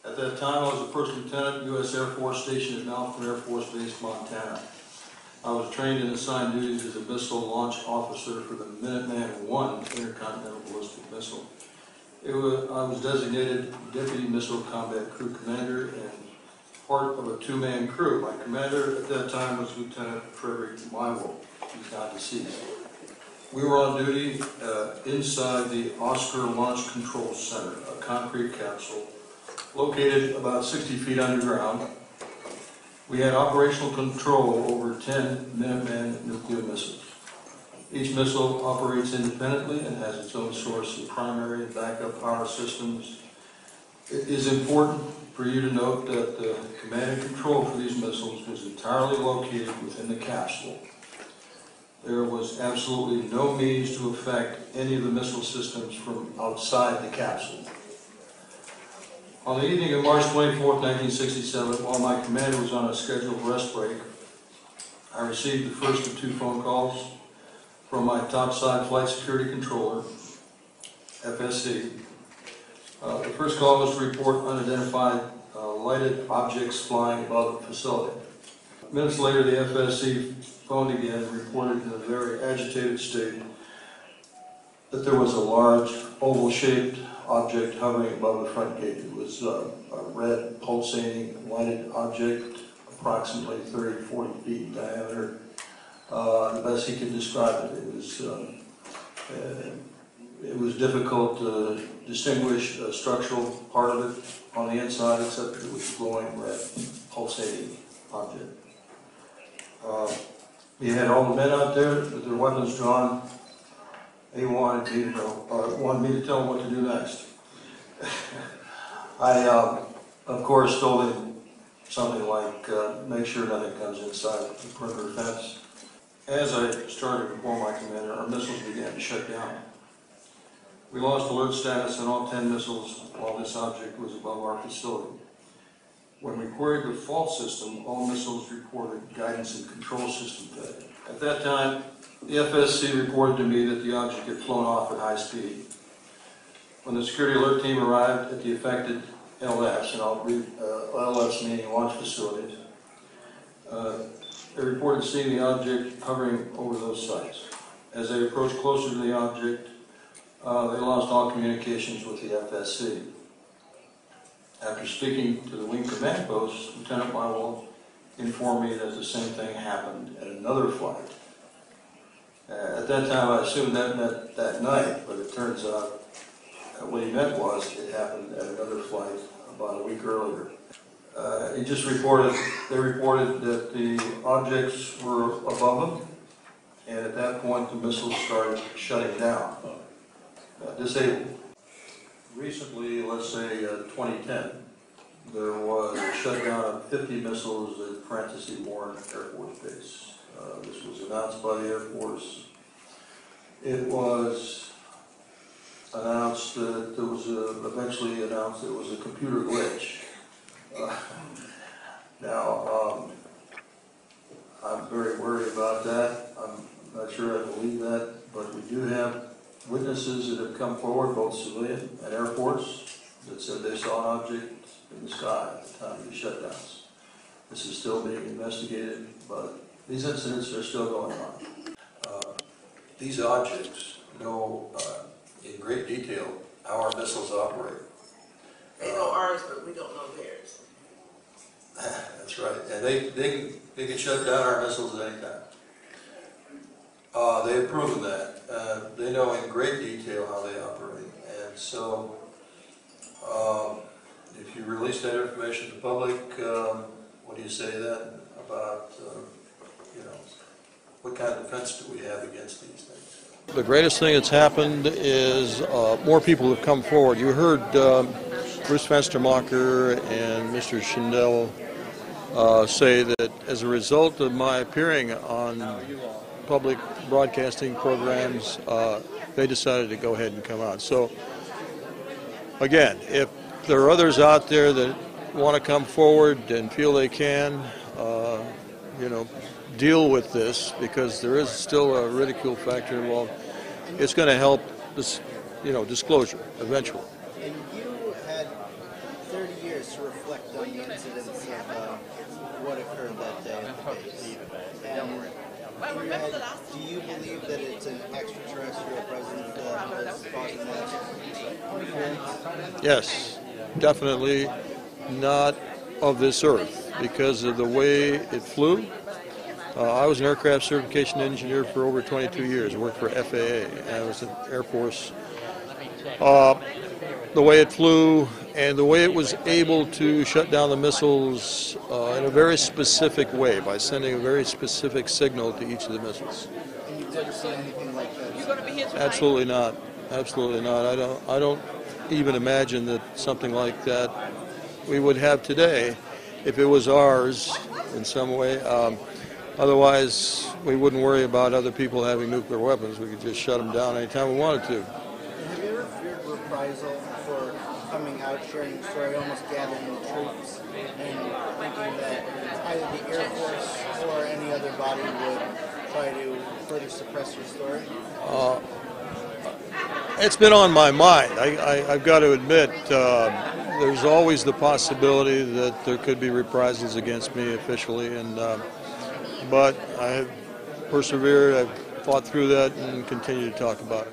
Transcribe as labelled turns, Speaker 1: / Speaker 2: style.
Speaker 1: At that time, I was a first lieutenant, U.S. Air Force, stationed at Malcolm Air Force Base, Montana. I was trained and assigned duties as a missile launch officer for the Minuteman I intercontinental ballistic missile. I was designated Deputy Missile Combat Crew Commander and part of a two-man crew. My commander at that time was Lieutenant Frederick Mywell. He's now deceased. We were on duty inside the Oscar Launch Control Center, a concrete capsule located about 60 feet underground. We had operational control over 10 Minuteman nuclear missiles. Each missile operates independently and has its own source of primary and backup power systems. It is important for you to note that the command and control for these missiles was entirely located within the capsule. There was absolutely no means to affect any of the missile systems from outside the capsule. On the evening of March 24, 1967, while my commander was on a scheduled rest break, I received the first of two phone calls from my topside flight security controller, FSC. The first call was to report unidentified lighted objects flying above the facility. Minutes later, the FSC phoned again and reported in a very agitated state that there was a large oval-shaped object hovering above the front gate. It was a red, pulsating, lighted object, approximately 30 to 40 feet in diameter. The best he could describe it. It was difficult to distinguish a structural part of it on the inside, except that it was a glowing red, pulsating object. He had all the men out there with their weapons drawn. He wanted me to tell him what to do next. I, of course, told him something like, make sure nothing comes inside the perimeter fence. As I started to inform my commander, our missiles began to shut down. We lost alert status on all 10 missiles while this object was above our facility. When we queried the fault system, all missiles reported guidance and control system failure. At that time, the FSC reported to me that the object had flown off at high speed. When the security alert team arrived at the affected LFs, and I'll read LFs meaning launch facilities, they reported seeing the object hovering over those sites. As they approached closer to the object, they lost all communications with the FSC. After speaking to the wing command post, Lieutenant Mywell informed me that the same thing happened at another flight. At that time, I assumed that meant that night, but it turns out what he meant was it happened at another flight about a week earlier. They reported that the objects were above them, and at that point the missiles started shutting down, disabled. Recently, let's say 2010, there was a shutdown of 50 missiles at Francis E. Warren Air Force Base. This was announced by the Air Force. It was announced that there was eventually announced that it was a computer glitch. Now, I'm very worried about that. I'm not sure I believe that, but we do have witnesses that have come forward, both civilian and Air Force, that said they saw an object in the sky at the time of the shutdowns. This is still being investigated, but these incidents are still going on. These objects know in great detail how our missiles operate.
Speaker 2: They know ours, but we don't know theirs.
Speaker 1: That's right, and they can shut down our missiles at any time. They have proven that. They know in great detail how they operate, and so if you release that information to the public, what do you say then about, what kind of defense do we have against these things?
Speaker 3: The greatest thing that's happened is more people have come forward. You heard Bruce Fenstermacher and Mr. Schindel say that as a result of my appearing on public broadcasting programs, they decided to go ahead and come out. So, again, if there are others out there that want to come forward and feel they can, deal with this, because there is still a ridicule factor involved, it's going to help this, disclosure eventually.
Speaker 4: And you had 30 years to reflect on the incidents of what occurred that day at the base. And in your head, do you believe that it's an extraterrestrial presence that is causing that interference?
Speaker 3: Yes, definitely not of this earth because of the way it flew. I was an aircraft certification engineer for over 22 years. I worked for FAA. I was in Air Force. The way it flew and the way it was able to shut down the missiles in a very specific way by sending a very specific signal to each of the missiles.
Speaker 4: And you've never seen anything like that?
Speaker 3: Absolutely not. Absolutely not. I don't even imagine that something like that we would have today if it was ours in some way. Otherwise, we wouldn't worry about other people having nuclear weapons. We could just shut them down anytime we wanted to.
Speaker 4: Have you ever feared reprisal for coming out, sharing your story, almost gathering the troops, and thinking that either the Air Force or any other body would try to further suppress your story?
Speaker 3: It's been on my mind. I've got to admit, there's always the possibility that there could be reprisals against me officially, but I have persevered, I've fought through that and continue to talk about it.